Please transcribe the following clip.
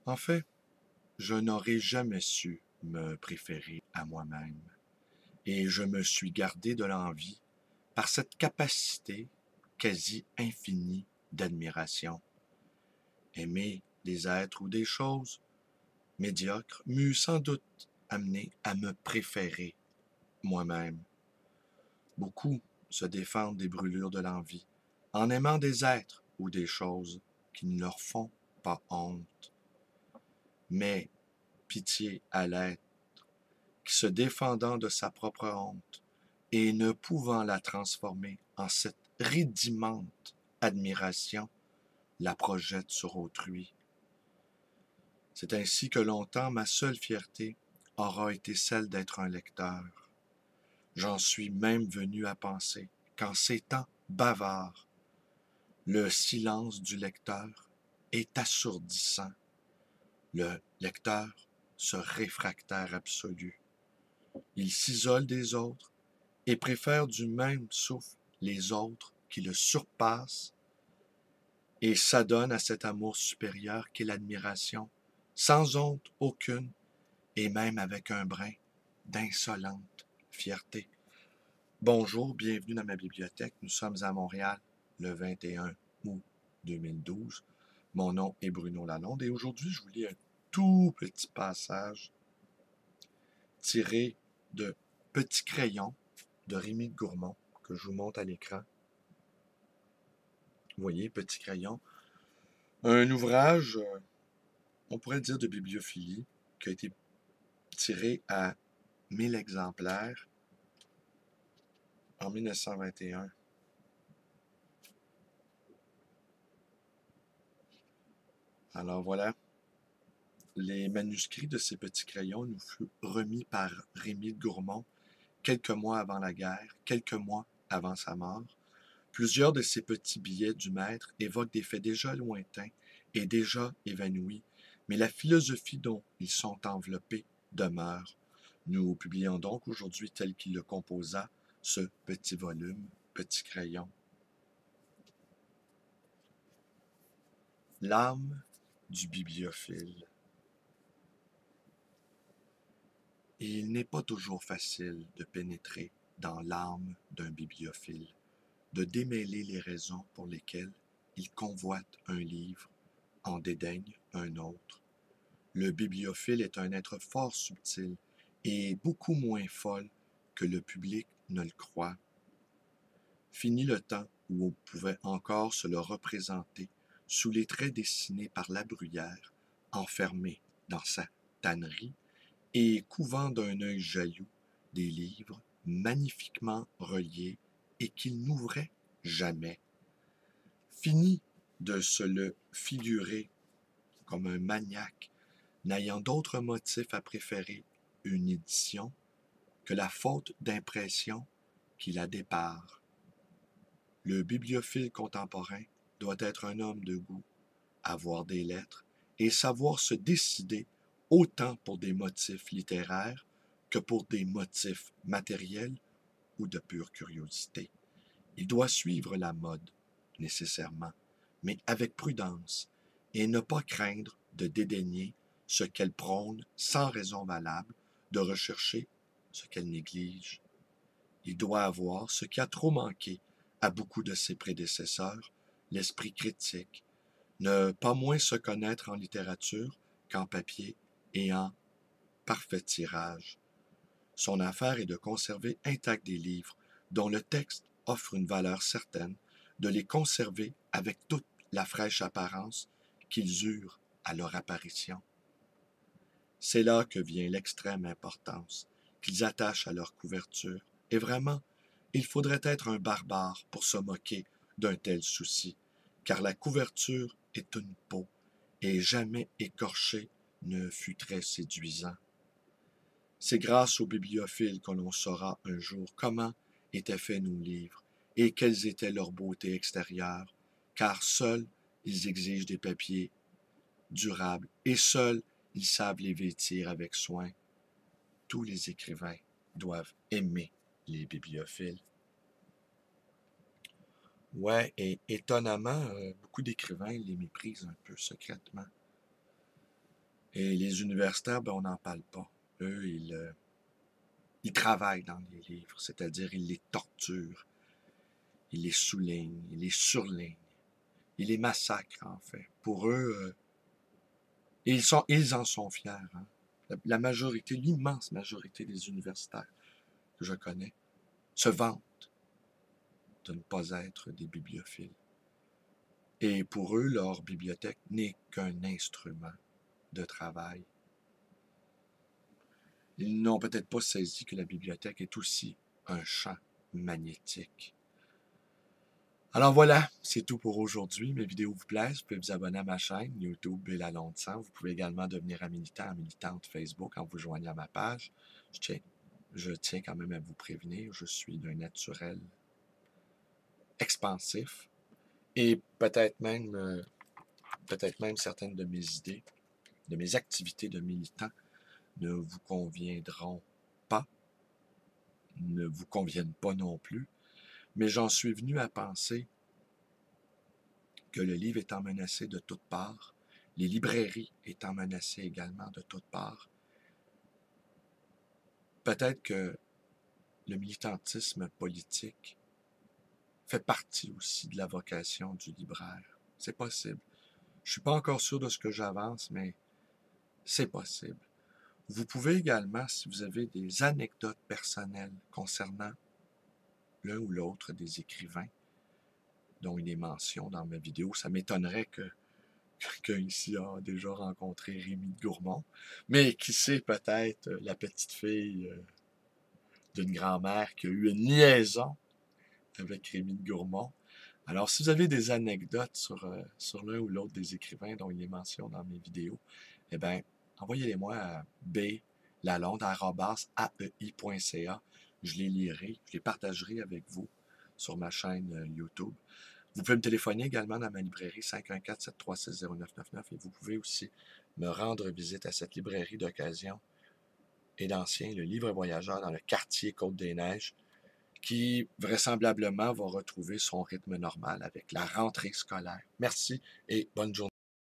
En fait, je n'aurais jamais su me préférer à moi-même, et je me suis gardé de l'envie par cette capacité quasi infinie d'admiration. Aimer des êtres ou des choses médiocres m'eût sans doute amené à me préférer moi-même. Beaucoup se défendent des brûlures de l'envie en aimant des êtres ou des choses qui ne leur font pas honte. Mais pitié à l'être qui, se défendant de sa propre honte et ne pouvant la transformer en cette rédimante admiration, la projette sur autrui. C'est ainsi que longtemps ma seule fierté aura été celle d'être un lecteur. J'en suis même venu à penser qu'en ces temps bavards, le silence du lecteur est assourdissant. Le lecteur se réfractaire absolu. Il s'isole des autres et préfère du même souffle les autres qui le surpassent et s'adonne à cet amour supérieur qu'est l'admiration, sans honte aucune et même avec un brin d'insolente fierté. Bonjour, bienvenue dans ma bibliothèque. Nous sommes à Montréal le 21 août 2012. Mon nom est Bruno Lalonde et aujourd'hui, je vous lis un tout petit passage tiré de Petit crayon de Rémy Gourmand que je vous montre à l'écran. Vous voyez, Petit crayon. Un ouvrage, on pourrait dire de bibliophilie, qui a été tiré à 1000 exemplaires en 1921. Alors voilà, les manuscrits de ces petits crayons nous furent remis par Rémy Gourmand quelques mois avant la guerre, quelques mois avant sa mort. Plusieurs de ces petits billets du maître évoquent des faits déjà lointains et déjà évanouis, mais la philosophie dont ils sont enveloppés demeure. Nous publions donc aujourd'hui tel qu'il le composa, ce petit volume, Petit crayon. L'âme du bibliophile. Et il n'est pas toujours facile de pénétrer dans l'âme d'un bibliophile, de démêler les raisons pour lesquelles il convoite un livre, en dédaigne un autre. Le bibliophile est un être fort subtil et beaucoup moins folle que le public ne le croit. Fini le temps où on pouvait encore se le représenter sous les traits dessinés par La Bruyère, enfermé dans sa tannerie et couvant d'un œil jaloux des livres magnifiquement reliés et qu'il n'ouvrait jamais. Fini de se le figurer comme un maniaque n'ayant d'autre motif à préférer une édition que la faute d'impression qui la dépare. Le bibliophile contemporain doit être un homme de goût, avoir des lettres et savoir se décider autant pour des motifs littéraires que pour des motifs matériels ou de pure curiosité. Il doit suivre la mode, nécessairement, mais avec prudence, et ne pas craindre de dédaigner ce qu'elle prône sans raison valable, de rechercher ce qu'elle néglige. Il doit avoir ce qui a trop manqué à beaucoup de ses prédécesseurs, l'esprit critique, ne pas moins se connaître en littérature qu'en papier et en parfait tirage. Son affaire est de conserver intacts des livres dont le texte offre une valeur certaine, de les conserver avec toute la fraîche apparence qu'ils eurent à leur apparition. C'est là que vient l'extrême importance qu'ils attachent à leur couverture, et vraiment, il faudrait être un barbare pour se moquer d'un tel souci, car la couverture est une peau, et jamais écorché ne fut très séduisant. C'est grâce aux bibliophiles que l'on saura un jour comment étaient faits nos livres et quelle était leur beauté extérieure, car seuls ils exigent des papiers durables et seuls ils savent les vêtir avec soin. Tous les écrivains doivent aimer les bibliophiles. Ouais, et étonnamment, beaucoup d'écrivains les méprisent un peu secrètement. Et les universitaires, ben, on n'en parle pas. Eux, ils travaillent dans les livres, c'est-à-dire ils les torturent, ils les soulignent, ils les surlignent, ils les massacrent, en fait. Pour eux, ils en sont fiers. Hein. La majorité, l'immense majorité des universitaires que je connais se vantent de ne pas être des bibliophiles. Et pour eux, leur bibliothèque n'est qu'un instrument de travail. Ils n'ont peut-être pas saisi que la bibliothèque est aussi un champ magnétique. Alors voilà, c'est tout pour aujourd'hui. Mes vidéos vous plaisent, vous pouvez vous abonner à ma chaîne YouTube Bill Londres. Vous pouvez également devenir un militant, militante Facebook en vous joignant à ma page. Je tiens quand même à vous prévenir, je suis d'un naturel expansif et peut-être même certaines de mes idées, de mes activités de militant ne vous conviendront pas, ne vous conviennent pas non plus, mais j'en suis venu à penser que le livre étant menacé de toutes parts, les librairies étant menacées également de toutes parts, peut-être que le militantisme politique fait partie aussi de la vocation du libraire. C'est possible. Je ne suis pas encore sûr de ce que j'avance, mais c'est possible. Vous pouvez également, si vous avez des anecdotes personnelles concernant l'un ou l'autre des écrivains dont il est mention dans ma vidéo, ça m'étonnerait que quelqu'un ici a déjà rencontré Rémi de Gourmont, mais qui sait, peut-être la petite fille d'une grand-mère qui a eu une liaison avec Rémi de Gourmont. Alors, si vous avez des anecdotes sur l'un ou l'autre des écrivains dont il est mention dans mes vidéos, eh bien, envoyez-les-moi à blalonde@aei.ca. Je les lirai, je les partagerai avec vous sur ma chaîne YouTube. Vous pouvez me téléphoner également dans ma librairie 514-736-0999 et vous pouvez aussi me rendre visite à cette librairie d'occasion et d'ancien, le Livre Voyageur dans le quartier Côte-des-Neiges, qui vraisemblablement va retrouver son rythme normal avec la rentrée scolaire. Merci et bonne journée.